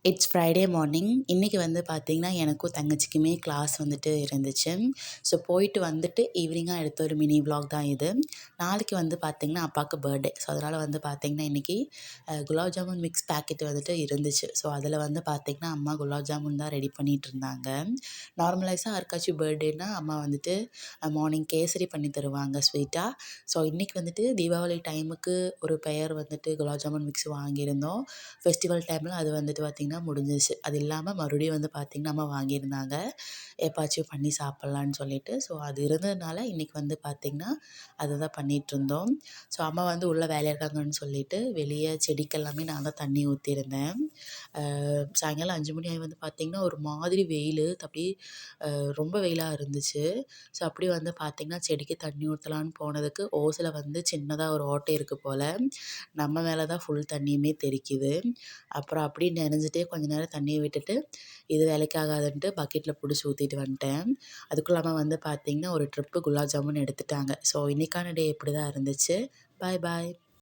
It's Friday morning. இன்றைக்கி வந்து பார்த்திங்கன்னா, எனக்கும் தங்கச்சிக்குமே கிளாஸ் வந்துட்டு இருந்துச்சு. ஸோ போயிட்டு வந்துட்டு ஈவினிங்காக எடுத்த ஒரு மினி விலாக் தான் இது. நாளைக்கு வந்து பார்த்திங்கன்னா, அப்பாவுக்கு பர்த்டே. ஸோ அதனால் வந்து பார்த்திங்கன்னா, இன்றைக்கி குலாப் ஜாமுன் மிக்ஸ் பேக்கெட் வந்துட்டு இருந்துச்சு. ஸோ அதில் வந்து பார்த்திங்கன்னா, அம்மா குலாப் ஜாமுன் தான் ரெடி பண்ணிகிட்ருந்தாங்க. நார்மலைஸாக யாருக்காச்சும் பர்த்டேனா அம்மா வந்துட்டு மார்னிங் கேசரி பண்ணி தருவாங்க ஸ்வீட்டாக. ஸோ இன்றைக்கி வந்துட்டு தீபாவளி டைமுக்கு ஒரு பெயர் வந்துட்டு குலாப் ஜாமுன் மிக்ஸ் வாங்கியிருந்தோம். ஃபெஸ்டிவல் டைமில் அது வந்துட்டு பார்த்திங்கன்னா முடிஞ்சிச்சு. அது இல்லாமல் மறுபடியும் வந்து பார்த்திங்கன்னா, அம்மா வாங்கியிருந்தாங்க. எப்பாச்சும் பண்ணி சாப்பிட்லான்னு சொல்லிட்டு. ஸோ அது இருந்ததுனால இன்றைக்கி வந்து பார்த்திங்கன்னா, அதுதான் பண்ணிகிட்ருந்தோம். ஸோ அம்மா வந்து உள்ளே வேலையாக இருக்காங்கன்னு சொல்லிட்டு வெளியே செடிக்கெல்லாமே நான் தான் தண்ணி ஊற்றிருந்தேன். சாயங்காலம் 5 மணி ஆகி வந்து பார்த்திங்கன்னா, ஒரு மாதிரி வெயில் அப்படியே ரொம்ப வெயிலாக இருந்துச்சு. ஸோ அப்படி வந்து பார்த்திங்கன்னா, செடிக்கு தண்ணி ஊற்றலான்னு போனதுக்கு ஓஸில் வந்து சின்னதாக ஒரு ஓட்டை இருக்குது போல். நம்ம மேலே தான் ஃபுல் தண்ணியுமே தெறிக்குது. அப்புறம் அப்படியே நனைஞ்சிட்டே கொஞ்ச நேரம் தண்ணியை விட்டுட்டு, இது வேலைக்கு ஆகாதுன்ட்டு பக்கெட்டில் பிடிச்சி ஊற்றிட்டு வந்துட்டேன். அதுக்குள்ளாம வந்து பார்த்திங்கன்னா, ஒரு ட்ரிப்பு குலாப் ஜாமுன் எடுத்துட்டாங்க. ஸோ இன்றைக்கான டே இப்படி தான் இருந்துச்சு. பாய் பாய்.